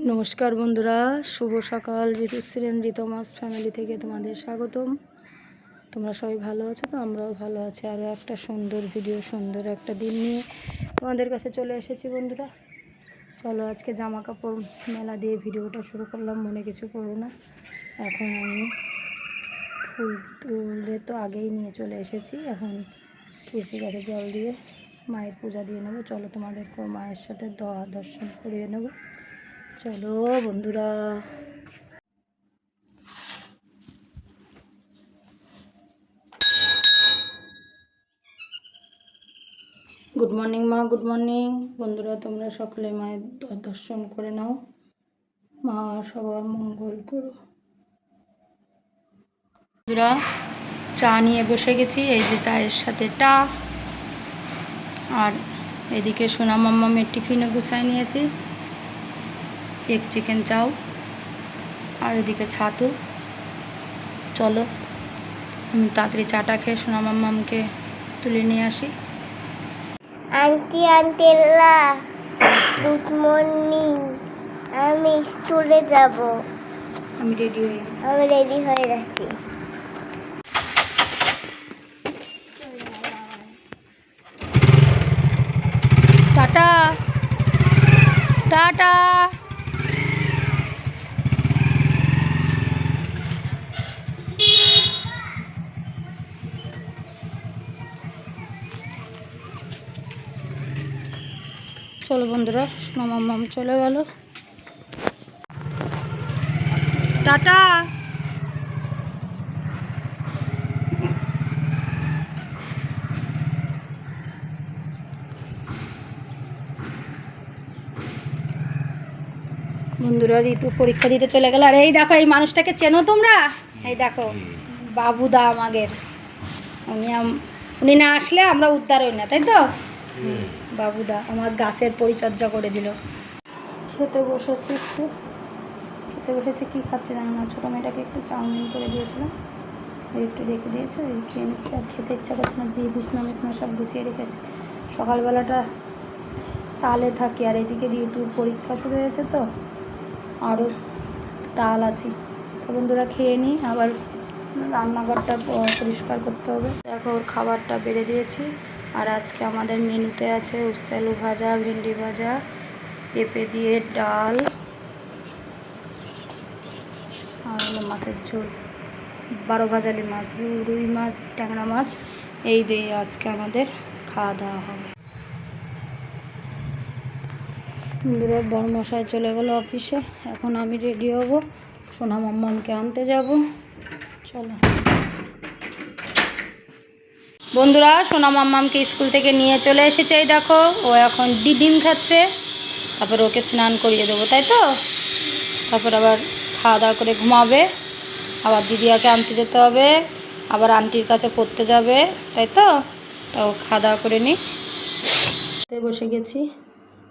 নমস্কার বন্ধুরা, শুভ সকাল। ঋতুশ্রী ঋতমাস ফ্যামিলি থেকে তোমাদের স্বাগতম। তোমরা সবাই ভালো আছো তো? আমরাও ভালো আছি। আরও একটা সুন্দর ভিডিও, সুন্দর একটা দিন নিয়ে তোমাদের কাছে চলে এসেছি বন্ধুরা। চলো আজকে জামা কাপড় মেলা দিয়ে ভিডিওটা শুরু করলাম। মনে কিছু করো না। এখন আমি ফুল তুলে তো আগেই নিয়ে চলে এসেছি। এখন তুলসী গাছে জল দিয়ে মায়ের পূজা দিয়ে নেবো। চলো তোমাদেরকেও মায়ের সাথে দর্শন করিয়ে নেবো। চলো বন্ধুরা। গুড মর্নিং মা, গুড মর্নিং বন্ধুরা। তোমরা সকলে মায়ের দর্শন করে নাও। মা সবার মঙ্গল করো। বন্ধুরা, চা নিয়ে বসে গেছি। এই যে চায়ের সাথে টা, আর এদিকে সোনা মাম্মামের টিফিনে গুছাই নিয়েছি এক চিকেন চাও, আর এদিকে ছাতু। চলো আমি তাড়াতাড়ি চাটা খেয়ে সোনা মাম্মামকে তুলে নিয়ে আসি। আন্টি আন্টিরা গুড মর্নিং। আমি স্কুলে যাব। আমি রেডি হয়ে যাচ্ছি। Tata tata. চলো বন্ধুরা, সোনা মাম্মাম চলে গেল। টাটা। বন্ধুরা, ঋতু পরীক্ষা দিতে চলে গেল। আর এই দেখো, এই মানুষটাকে চেনো তোমরা? এই দেখো, বাবুদা আমাদের। উনি না আসলে আমরা উদ্ধার হই না, তাই তো? বাবুদা আমার গাছের পরিচর্যা করে দিল। খেতে বসেছি কি খাচ্ছে জানি না। ছোটো মেয়েটাকে একটু চাউমিন করে দিয়েছিলাম, ওই একটু রেখে দিয়েছে, ওই খেয়ে নিচ্ছে। আর খেতে ইচ্ছা করছে না। বিছনা সব গুছিয়ে রেখেছে। সকালবেলাটা তালে থাকি, আর এদিকে ঋতুর পরীক্ষা শুরু হয়েছে তো আরও তাল আছি। তো বন্ধুরা, খেয়ে নিই। আবার রান্নাঘরটা পরিষ্কার করতে হবে। দেখো, ওর খাবারটা বেড়ে দিয়েছি। আর আজকে আমাদের মেনুতে আছে উস্তে আলু ভাজা, ভেন্ডি ভাজা, পেঁপে দিয়ে ডাল, আর হলো মাছের ঝোল, 12 ভাজালি মাছ, রুই মাছ, ট্যাংরা মাছ। এই দিয়ে আজকে আমাদের খাওয়া দাওয়া হবে। বড়মশাই চলে গেল অফিসে। এখন আমি রেডি হব, সোনা মাম্মামকে আনতে যাব। চলো বন্ধুরা, সোনা মাম্মামকে স্কুল থেকে নিয়ে চলে এসেছে। এই দেখো, ও এখন ডিম খাচ্ছে। তারপর ওকে স্নান করিয়ে দেবো, তাই তো? তারপর আবার খাওয়া দাওয়া করে ঘুমাবে। আবার দিদিয়াকে আনতে যেতে হবে, আবার আন্টির কাছে পড়তে যাবে, তাই তো? তাও খাওয়া দাওয়া করে নিই। বসে গেছি।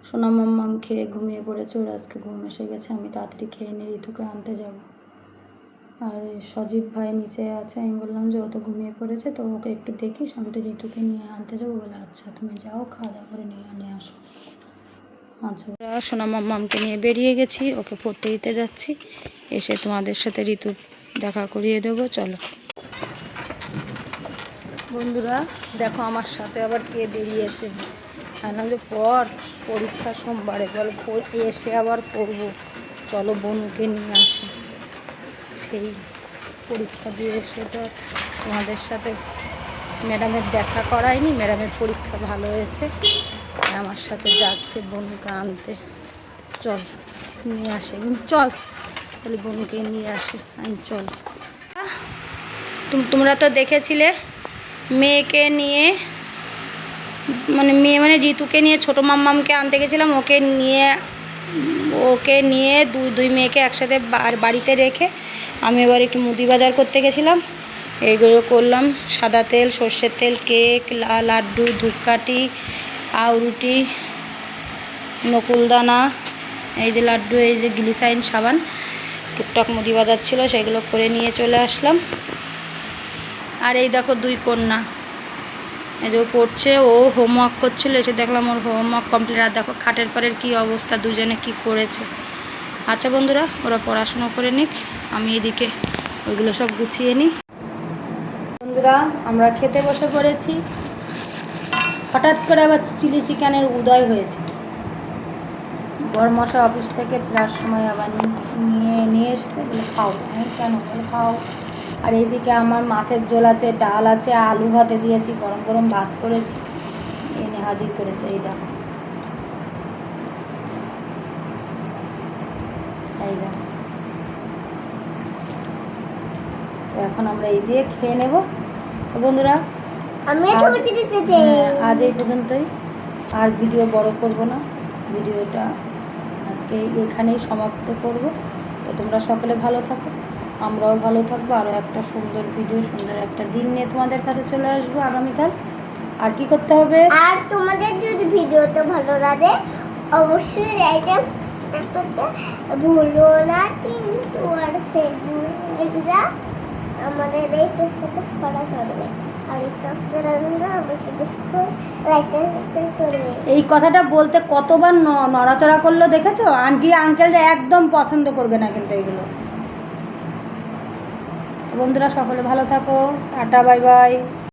সোনা মাম্মাম খেয়ে ঘুমিয়ে পড়েছে। ওর আজকে ঘুম এসে গেছে। আমি তাড়াতাড়ি খেয়ে নিয়ে ঋতুকে আনতে যাব। আর সজীব ভাই নিচে আছে। আমি বললাম যে ও তো ঘুমিয়ে পড়েছে, তো ওকে একটু দেখিস, আমি তো ঋতুকে নিয়ে আনতে যাবো। বলে আচ্ছা, তুমি যাও, খাওয়া দাওয়া করে নিয়ে আসো। আচ্ছা, সোনা মাম্মামকে নিয়ে বেরিয়ে গেছি। ওকে পড়তে দিতে যাচ্ছি। এসে তোমাদের সাথে ঋতু দেখা করিয়ে দেবো। চলো বন্ধুরা, দেখো আমার সাথে আবার কে বেরিয়েছে। বললাম যে পরীক্ষা সোমবারে, বলো এসে আবার পড়বো। চলো বনুকে নিয়ে আসি। সেই পরীক্ষা দিয়ে এসে তো তোমাদের সাথে ম্যাডামের দেখা করায়নি। ম্যাডামের পরীক্ষা ভালো হয়েছে, আমার সাথে যাচ্ছে বনুকে আনতে। চল নিয়ে আসে, চল তাহলে বনুকে নিয়ে আসে। আমি চল। তোমরা তো দেখেছিলে মেয়েকে নিয়ে, মানে ঋতুকে নিয়ে ছোটো মাম্মামকে আনতে গেছিলাম। ওকে নিয়ে দুই মেয়েকে একসাথে বাড়িতে রেখে আমি এবার একটু মুদি বাজার করতে গেছিলাম। এইগুলো করলাম: সাদা তেল, সর্ষের তেল, কেক, লাড্ডু, ধূপকাঠি, আউরুটি, নকুলদানা, এই যে লাড্ডু, এই যে গ্লিসারিন সাবান, টুকটাক মুদি বাজার ছিল, সেগুলো করে নিয়ে চলে আসলাম। আর এই দেখো দুই কন্যা, এই যে পড়ছে, ও হোমওয়ার্ক করছিল, এসে দেখলাম ওর হোমওয়ার্ক কমপ্লিট। আর দেখো খাটের পরের কী অবস্থা, দুজনে কি করেছে। আচ্ছা বন্ধুরা, ওরা পড়াশোনা করে নিক, আমি এদিকে ওইগুলো সব গুছিয়ে নিই। বন্ধুরা, আমরা খেতে বসে পড়েছি। হঠাৎ করে আবার চিলি চিকেনের উদয় হয়েছে। বড়মশা অফিস থেকে ফেরার সময় আবার নিয়ে এসছে, বলে খাও। আমি কেন, বলে খাও। আর এইদিকে আমার মাছের ঝোল আছে, ডাল আছে, আলু ভাতে দিয়েছি, গরম গরম ভাত করেছি, এনে হাজির করেছে। এই দেখো, এই দেখো। তো এখন আমরা এই দিয়ে খেয়ে নেব। তো বন্ধুরা, আমি আজ এই পর্যন্তই। আর ভিডিও বড় করব না, ভিডিওটা আজকে এখানেই সমাপ্ত করব। তো তোমরা সকলে ভালো থাকো, আমরাও ভালো থাকবো। আরও একটা সুন্দর ভিডিও, সুন্দর একটা দিন নিয়ে তোমাদের কাছে চলে আসবো আগামীকাল। আর কি করতে হবে? আর তোমাদের যদি ভিডিওটা ভালো লাগে অবশ্যই লাইক এন্ড সাবস্ক্রাইব করতে ভুলো না, কিন্তু আর ফেসবুকরা আমাদের এই পেজটাকে ফলো করবে, আর ইউটিউব চ্যানেলটা বেশি বেশি করে লাইক এন্ড সাবস্ক্রাইব করবে। এই কথাটা বলতে কতবার নড়াচড়া করলো দেখেছো? আন্টি আঙ্কেলরা একদম পছন্দ করবে না কিন্তু এগুলো। বন্ধুরা সকলে ভালো থাকো, টাটা, বাই বাই।